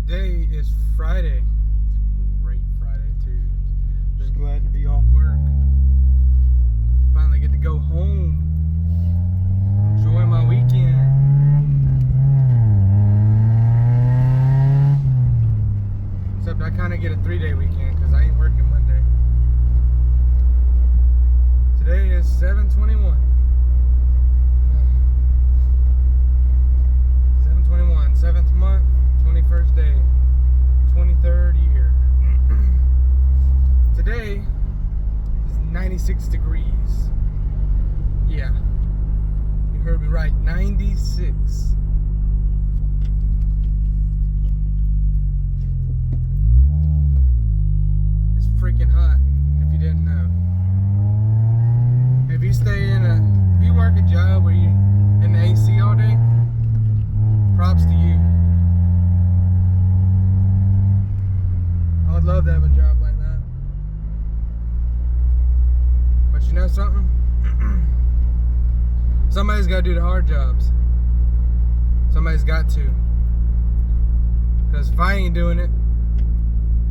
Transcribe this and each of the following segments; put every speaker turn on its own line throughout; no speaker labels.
Today is Friday. It's a great Friday too. Just glad to be off work. Finally get to go home. Enjoy my weekend. Except I kind of get a 3-day weekend because I ain't working Monday. Today is 7/21. 7/21, 7th month, 21st day, 23rd year. Today is 96 degrees. Yeah, you heard me right, 96. It's freaking hot, if you didn't know. If you work a job where you in the AC all day, props to you. I would love to have a job like that. But you know something? Somebody's got to do the hard jobs. Somebody's got to. Because if I ain't doing it,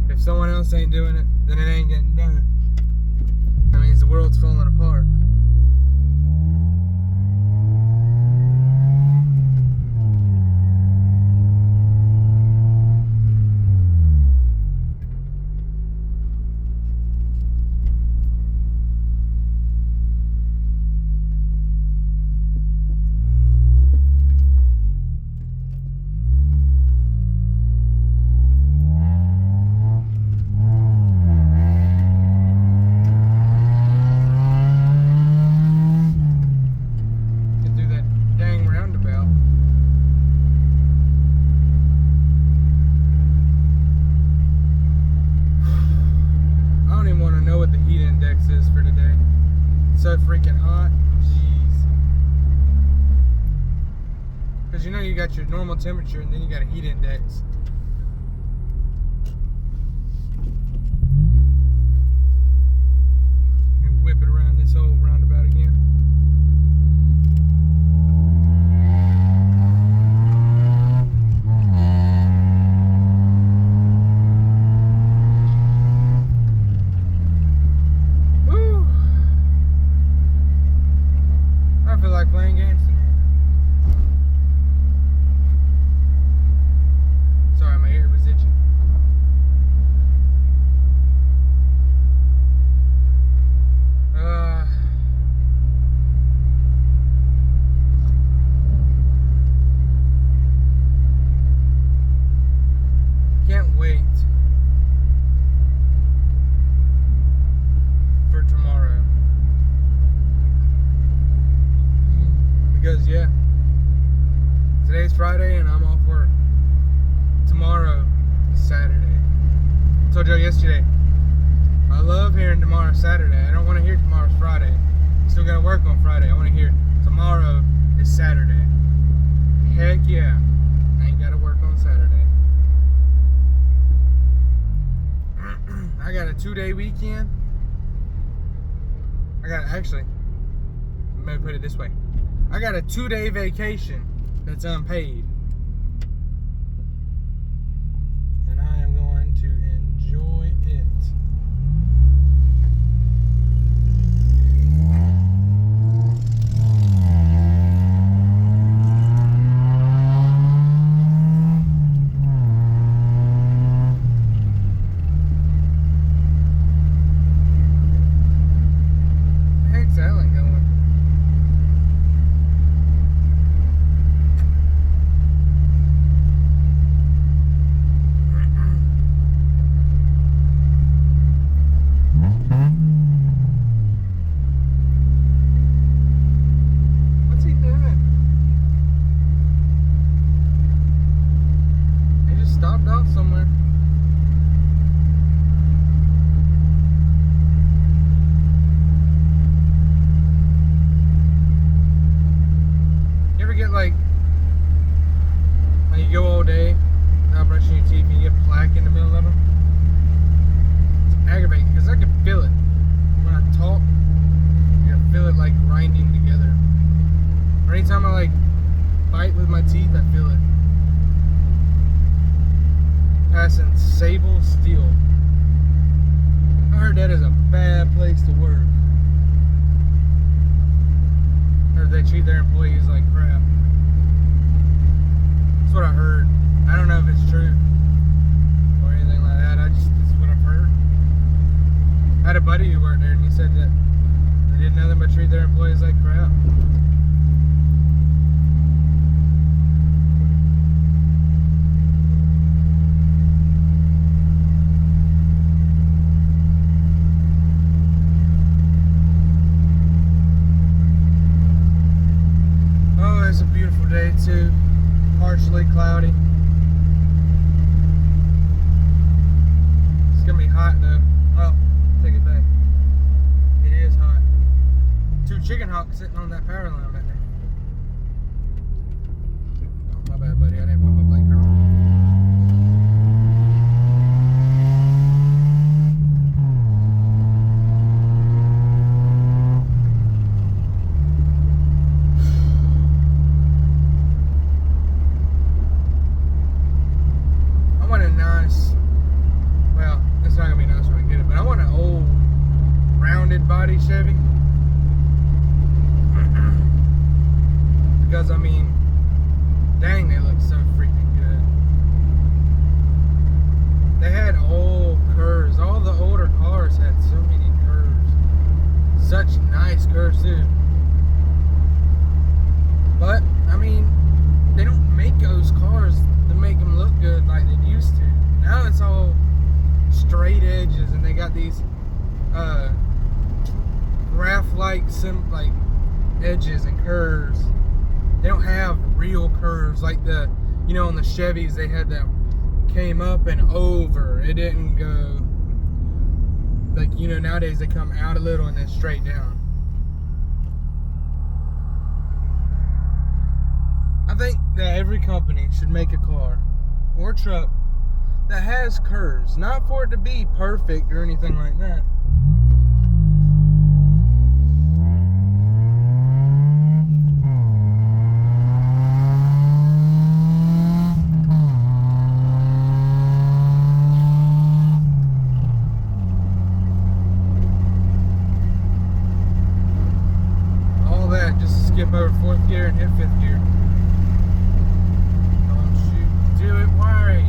if someone else ain't doing it, then it ain't getting done. That means the world's falling apart. Is for today. It's so freaking hot. Jeez. Because you know you got your normal temperature and then you got a heat index. And whip it around this whole roundabout again. I feel like playing games tonight. Sorry, my ear was itching. Can't wait for tomorrow. Because yeah, today's Friday and I'm off work. Tomorrow is Saturday. I told y'all yesterday, I love hearing tomorrow's Saturday. I don't want to hear tomorrow's Friday. Still gotta work on Friday. I want to hear tomorrow is Saturday. Heck yeah, I ain't gotta work on Saturday. I got a 2-day weekend. Let me put it this way. I got a 2-day vacation that's unpaid. And I am going to enjoy it. The heck's Alan going? Carcast and Sable Steel. I heard that is a bad place to work. Heard they treat their employees like crap. That's what I heard. I don't know if it's true or anything like that. That's what I've heard. I had a buddy who worked there, and he said that they did nothing but treat their employees like crap. Oh, it's a beautiful day too. Partially cloudy. It's gonna be hot though. Oh, take it back. It is hot. 2 chicken hawks sitting on that power line back there. Oh, my bad, buddy. I didn't put my blinker on. I want a nice, well, it's not gonna be nice when I get it, but I want an old rounded body Chevy. Because I mean, dang, they look so freaking good. They had old curves. All the older cars had so many curves. Such nice curves too. But I mean, they don't make those cars to make them look good like they used to. Now it's all straight edges, and they got these graph-like like edges and curves. They don't have real curves like the, you know, on the Chevys they had that came up and over. It didn't go like, you know, nowadays they come out a little and then straight down. I think that every company should make a car or truck that has curves, not for it to be perfect or anything like that. All that just to skip over 4th gear and hit 5th gear. Don't shoot, do it right.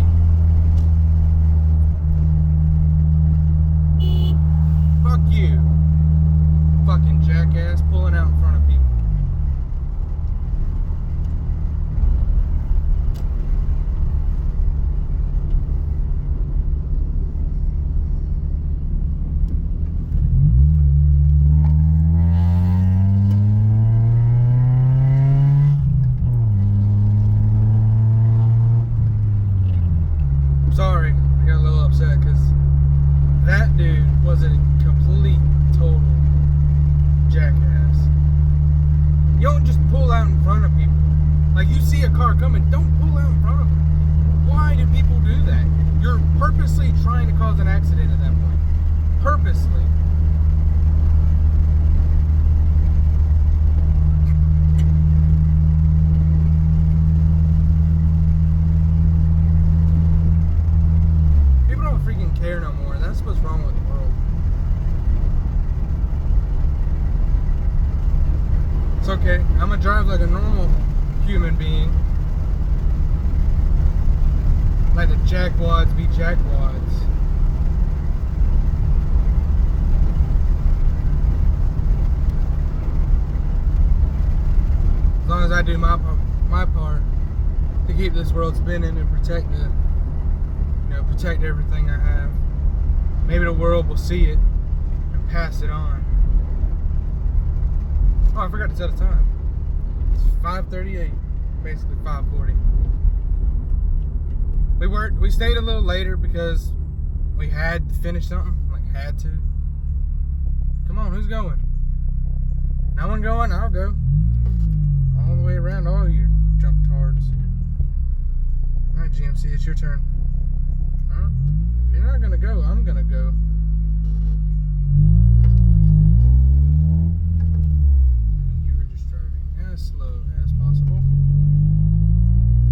Fuck you, fucking jackass, pulling out in front of people. Sorry, I got a little upset because that dude was a complete, total jackass. You don't just pull out in front of people. Like, you see a car coming, don't pull out in front of them. Why do people do that? You're purposely trying to cause an accident at that point. Purposely. People don't freaking care no more. That's what's wrong with the world. It's okay. I'm gonna drive like a normal human being. Let the jackwads be jackwads. As long as I do my part to keep this world spinning and protect the, you know, protect everything I have. Maybe the world will see it and pass it on. Oh, I forgot to set the time. It's 5:38, basically 5:40. We stayed a little later because we had to finish something. Like, had to. Come on, who's going? No one going? I'll go. All the way around all you jump tards. Alright, GMC, it's your turn. Alright. If you're not gonna go, I'm gonna go. You were just driving as slow as possible.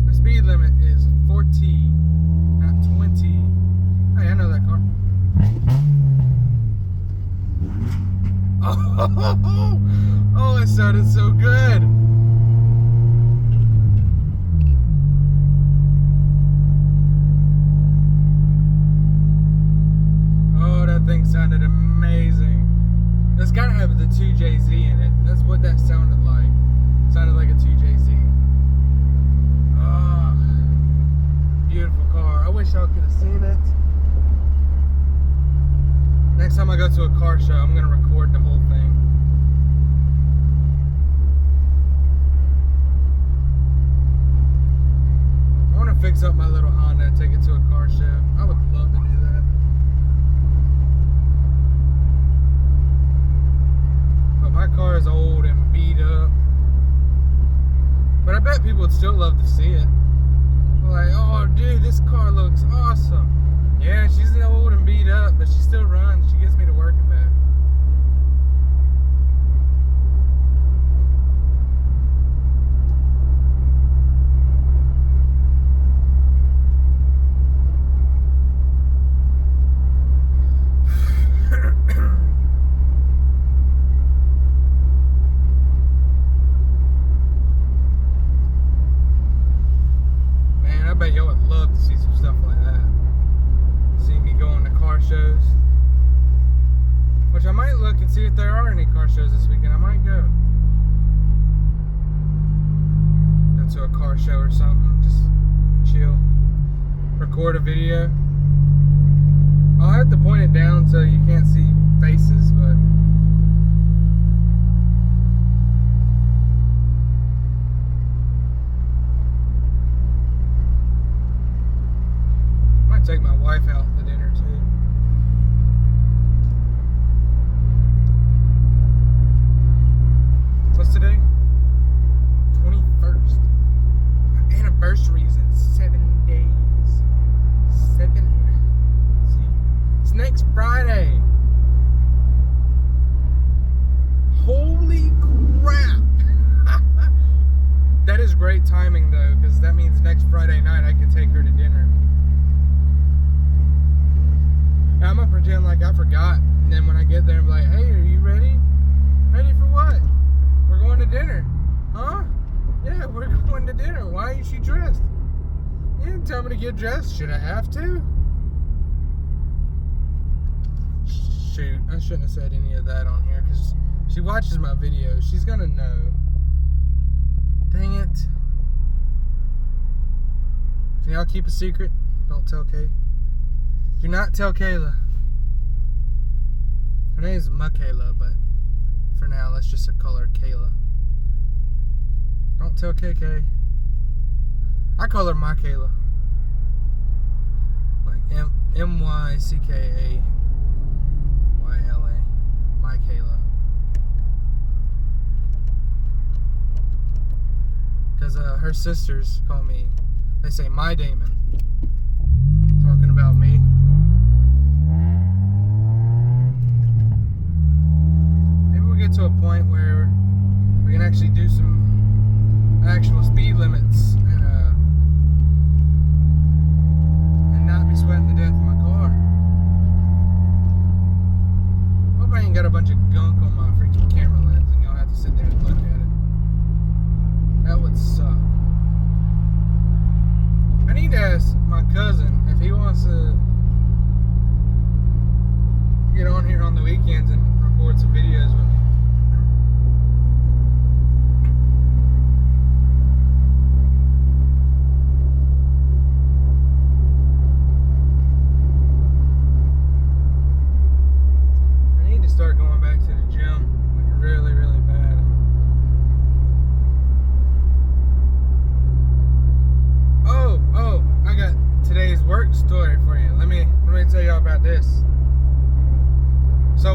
The speed limit is 40, not 20. Oh, it sounded so good. Oh, that thing sounded amazing. That's gotta have the 2JZ in it. That's what that sounded like. It sounded like a 2JZ. Oh, beautiful car. I wish y'all could have seen it. Next time I go to a car show, I'm gonna record the whole thing. I want to fix up my little Honda and take it to a car show. I would love to do that. But my car is old and beat up. But I bet people would still love to see it. Like, oh dude, this car looks awesome. Yeah, she's old and beat up, but she still runs. She gets me to work and back. Man, I bet y'all would love to see some stuff like that. See me going to car shows. Which I might look and see if there are any car shows this weekend. I might go. Go to a car show or something. Just chill. Record a video. I'll have to point it down so you can't see faces, but I might take my wife out to dinner too. What's today? 21st. My anniversary is in 7 days. 7. See? It's next Friday. Holy crap. That is great timing though, because that means next Friday night I can take her to dinner. I'm gonna pretend like I forgot, and then when I get there I'm like, hey, are you ready? Ready for what? We're going to dinner. Huh? Yeah, we're going to dinner. Why ain't she dressed? You didn't tell me to get dressed. Should I have to? Shoot, I shouldn't have said any of that on here because she watches my videos. She's gonna know. Dang it. Can y'all keep a secret? Don't tell Kay. Do not tell Kayla. Her name is Michaela, but for now, let's just call her Kayla. Don't tell KK. I call her Michaela. Like M-Y-C-K-A-Y-L-A. Michaela. Because her sisters call me, they say my Damon. Talking about me. Maybe we'll get to a point where we can actually do some actual speed limits and not be sweating to death in my car. Hope I ain't got a bunch of gunk on my freaking camera lens and y'all have to sit there and look at it. That would suck. I need to ask my cousin if he wants to get on here on the weekends and record some videos with me. I need to start going back to the gym, like really, really bad. Oh, I got today's work story for you. Let me tell y'all about this. So,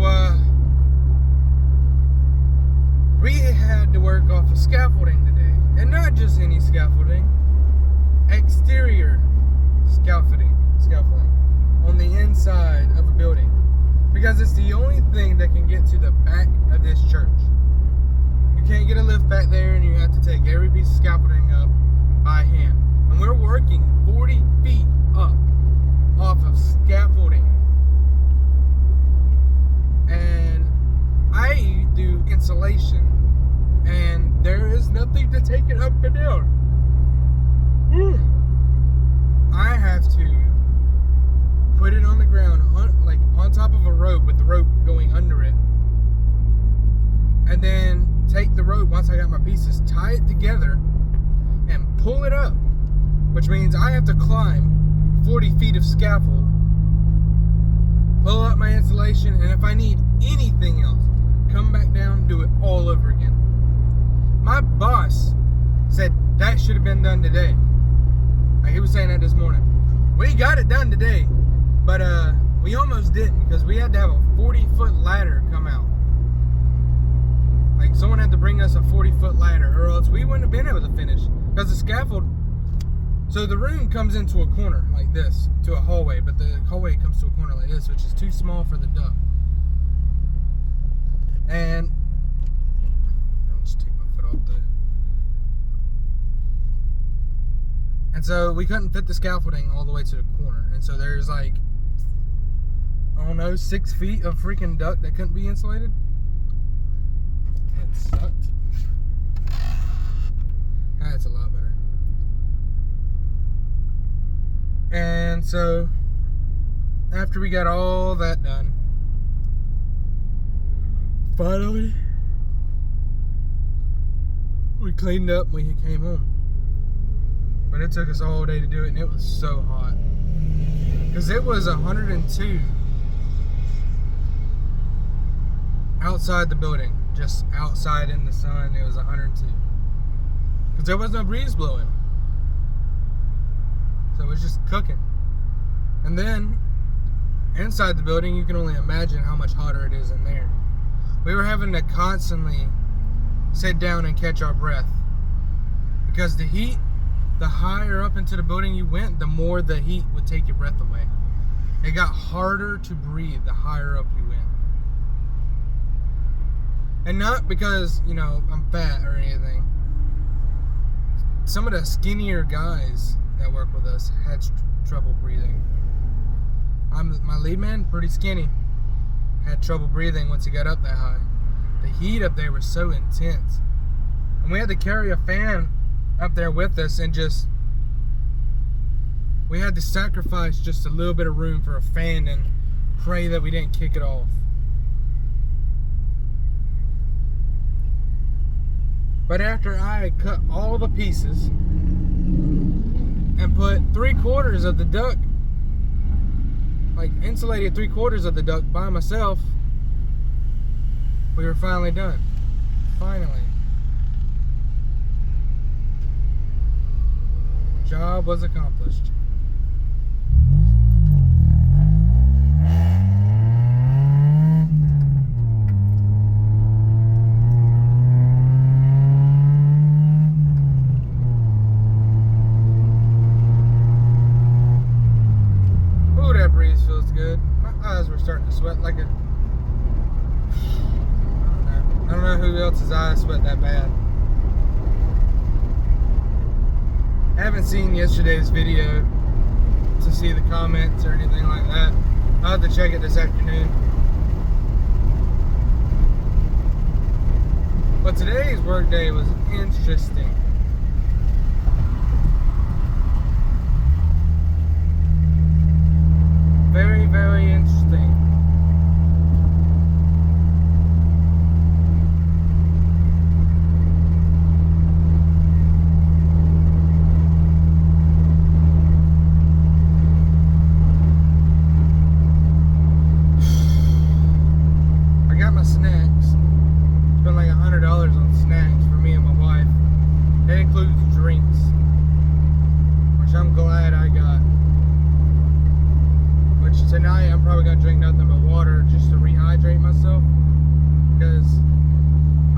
we had to work off of scaffolding today. And not just any scaffolding. Exterior scaffolding on the inside of a building. Because it's the only thing that can get to the back of this church. You can't get a lift back there and you have to take every piece of scaffolding up by hand. And we're working 40 feet up off of scaffolding. And I do up and down. Whew. I have to put it on the ground, on top of a rope with the rope going under it. And then take the rope, once I got my pieces, tie it together and pull it up. Which means I have to climb 40 feet of scaffold, pull up my insulation, and if I need anything else, come back down, do it all over again. My boss said that should have been done today. Like, he was saying that this morning. We got it done today, but we almost didn't because we had to have a 40-foot ladder come out. Like, someone had to bring us a 40-foot ladder, or else we wouldn't have been able to finish. Because the scaffold, so the room comes into a corner like this, to a hallway, but the hallway comes to a corner like this, which is too small for the duct. And let me just take my foot off the. And so we couldn't fit the scaffolding all the way to the corner, and so there's like, I don't know, 6 feet of freaking duct that couldn't be insulated. It sucked. That's a lot better. And so after we got all that done, finally we cleaned up and we came home. But it took us all day to do it, and it was so hot. Because it was 102 outside the building. Just outside in the sun, it was 102. Because there was no breeze blowing. So it was just cooking. And then, inside the building, you can only imagine how much hotter it is in there. We were having to constantly sit down and catch our breath. Because the heat, the higher up into the building you went, the more the heat would take your breath away. It got harder to breathe the higher up you went. And not because, you know, I'm fat or anything. Some of the skinnier guys that work with us had trouble breathing. My lead man, pretty skinny, had trouble breathing once he got up that high. The heat up there was so intense. And we had to carry a fan up there with us, and we had to sacrifice just a little bit of room for a fan and pray that we didn't kick it off. But after I had cut all the pieces and put 3/4 of the duct, like insulated 3/4 of the duct by myself, we were finally done. Finally. Job was accomplished. Good. My eyes were starting to sweat like a... I don't know who else's eyes sweat that bad. I haven't seen yesterday's video to see the comments or anything like that. I'll have to check it this afternoon. But today's work day was interesting. Very, very interesting. I got my snacks. Spent like $100 on snacks for me and my wife. That includes drinks, which I'm glad I got. Which tonight I'm probably gonna drink nothing but water just to rehydrate myself, because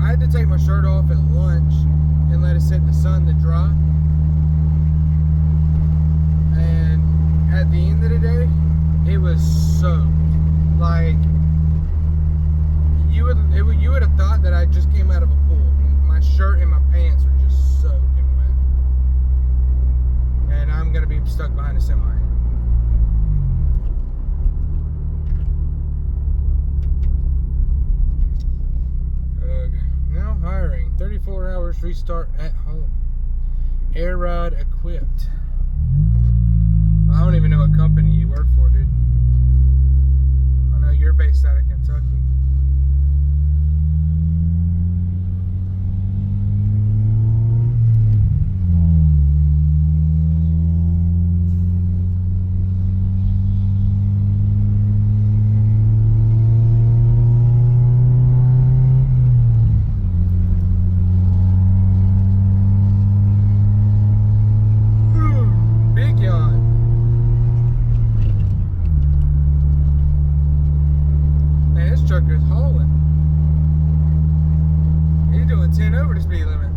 I had to take my shirt off at lunch and let it sit in the sun to dry. And at the end of the day, it was soaked. Like you would have thought that I just came out of a pool. My shirt and my pants were just soaking wet, and I'm gonna be stuck behind a semi. Now hiring 34 hours restart at home. Air Rod Equipped. I don't even know what company you work for, dude. I know you're based out of Kentucky. Big yawn. Man, this trucker's hauling. He's doing 10 over the speed limit.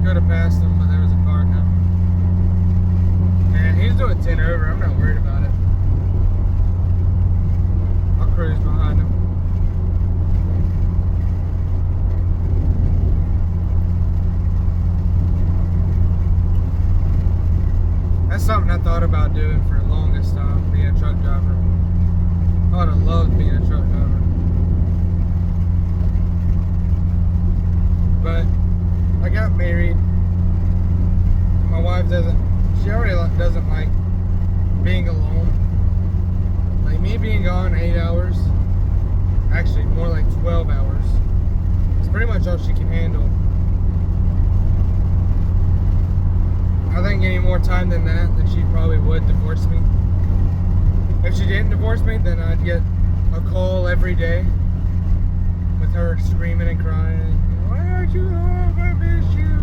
Could have passed him, but there was a car coming. Man, he's doing 10 over. I'm not worried about it. I'll cruise behind him. That's something I thought about doing for the longest time, being a truck driver. I would have loved being a truck driver. But I got married. My wife she already doesn't like being alone. Like me being gone 8 hours, actually more like 12 hours. It's pretty much all she can handle. I think any more time than that, then she probably would divorce me. If she didn't divorce me, then I'd get a call every day with her screaming and crying, "Why aren't you home? I miss you."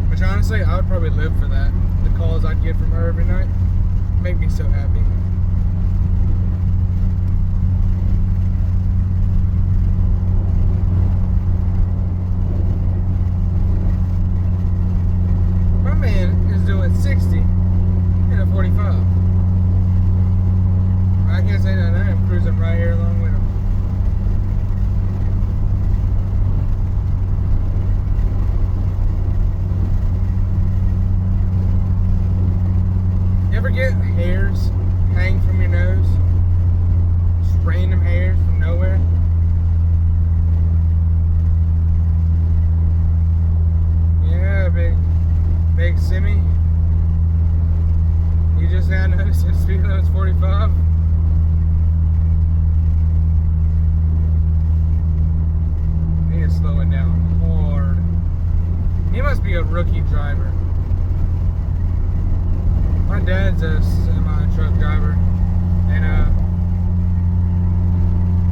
Which honestly, I would probably live for that. The calls I'd get from her every night make me so happy. My man is doing 60 in a 45. I can't say that I am cruising right here along with him. You ever get hairs hang from your nose? Just random hairs from nowhere? Yeah, big Simmy. You just now noticed his speed limit's 45? He is slowing down hard. He must be a rookie driver. My dad's a semi-truck driver, and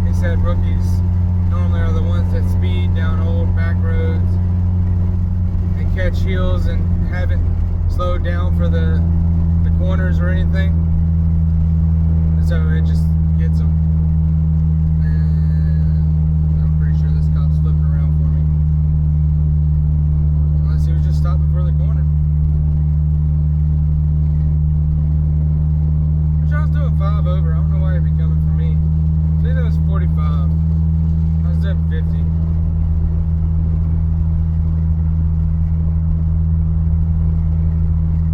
he said rookies normally are the ones that speed down old back roads and catch hills and haven't slowed down for the corners or anything, and so it just gets them. And I'm pretty sure this cop's flipping around for me, unless he was just stopping for the corner. I was doing 5 over. I don't know why he'd be coming for me. I think that was 45. I was doing 50.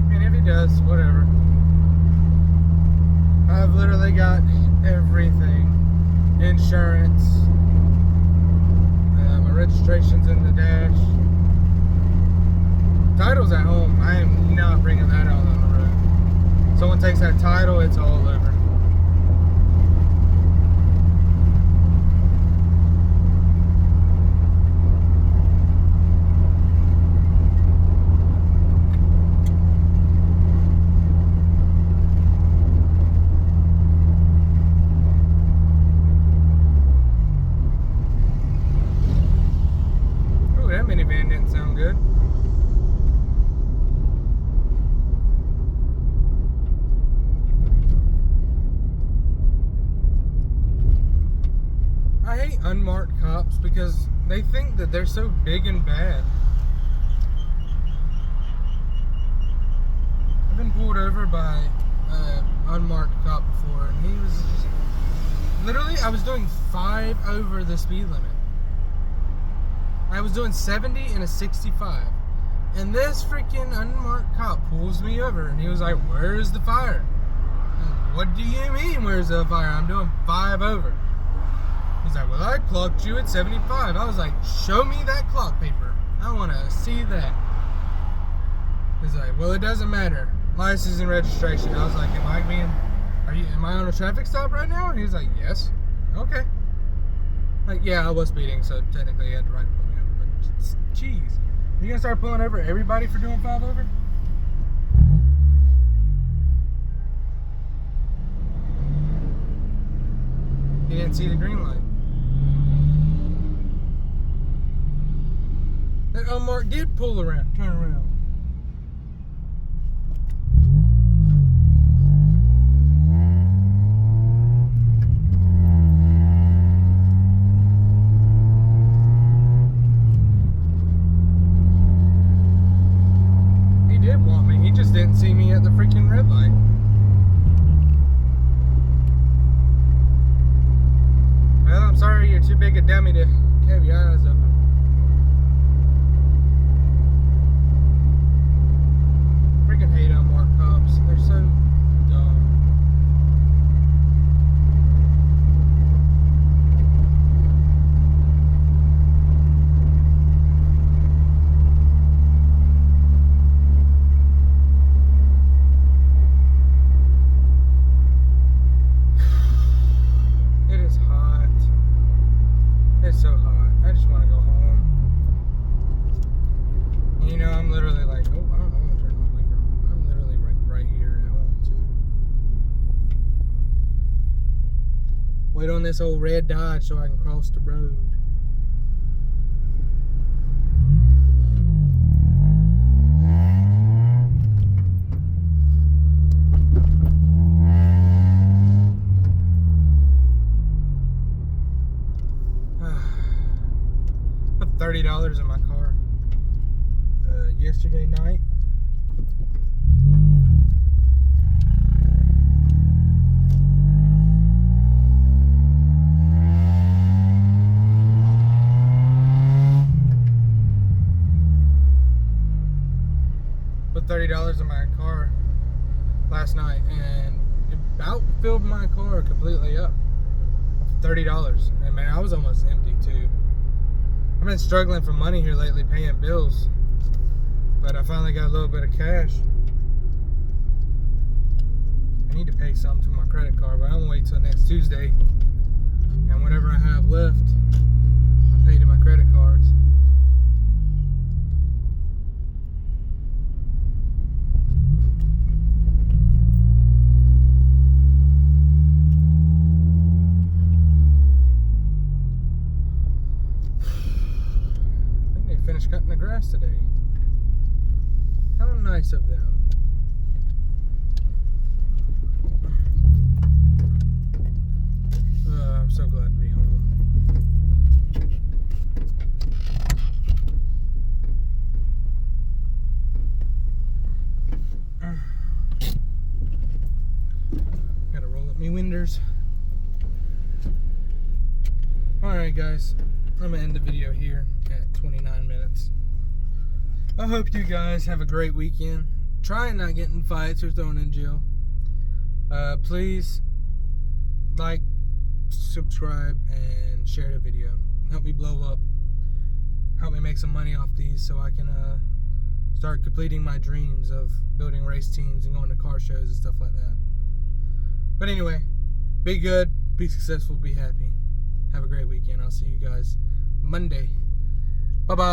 I mean, if he does, whatever. I've literally got everything. Insurance. My registration's in the dash. Title's at home. I am not bringing that out on the road. Someone takes that title, it's all over. Oh, that minivan didn't sound good. I hate unmarked cops because they think that they're so big and bad. I've been pulled over by an unmarked cop before, and he was literally, I was doing 5 over the speed limit. I was doing 70 in a 65. And this freaking unmarked cop pulls me over, and he was like, "Where's the fire?" What do you mean, where's the fire? I'm doing 5 over. He's like, "Well, I clocked you at 75. I was like, "Show me that clock paper. I want to see that." He's like, "Well, it doesn't matter. License and registration." I was like, am I on a traffic stop right now? And he's like, "Yes." Okay. Like, yeah, I was speeding, so technically he had the right to pull me over. But, jeez. You gonna start pulling over everybody for doing 5 over? He didn't see the green light. That unmarked did pull around, turn around. He did want me. He just didn't see me at the freaking red light. Well, I'm sorry you're too big a dummy to have your eyes open. Freaking hate unmarked cops. They're so dumb. It is hot. It's so hot. I just want to go home. You know, I'm literally like, oh, I don't want to turn my blinker on. I'm literally right here at home, too. Wait on this old red Dodge so I can cross the road. Put $30 in my car yesterday night. Put $30 in my car last night, and it about filled my car completely up. $30, and man, I was almost empty too. I've been struggling for money here lately, paying bills, but I finally got a little bit of cash. I need to pay some to my credit card, but I'm gonna wait till next Tuesday, and whatever I have left, I pay to my credit cards. Finished cutting the grass today. How nice of them. I'm so glad to be home. Gotta roll up me winders. Alright guys, I'm gonna end the video here at 29 minutes. I hope you guys have a great weekend. Try and not get in fights or thrown in jail. Please like, subscribe, and share the video. Help me blow up. Help me make some money off these so I can start completing my dreams of building race teams and going to car shows and stuff like that. But anyway, be good, be successful, be happy. Have a great weekend. I'll see you guys Monday. Bye-bye.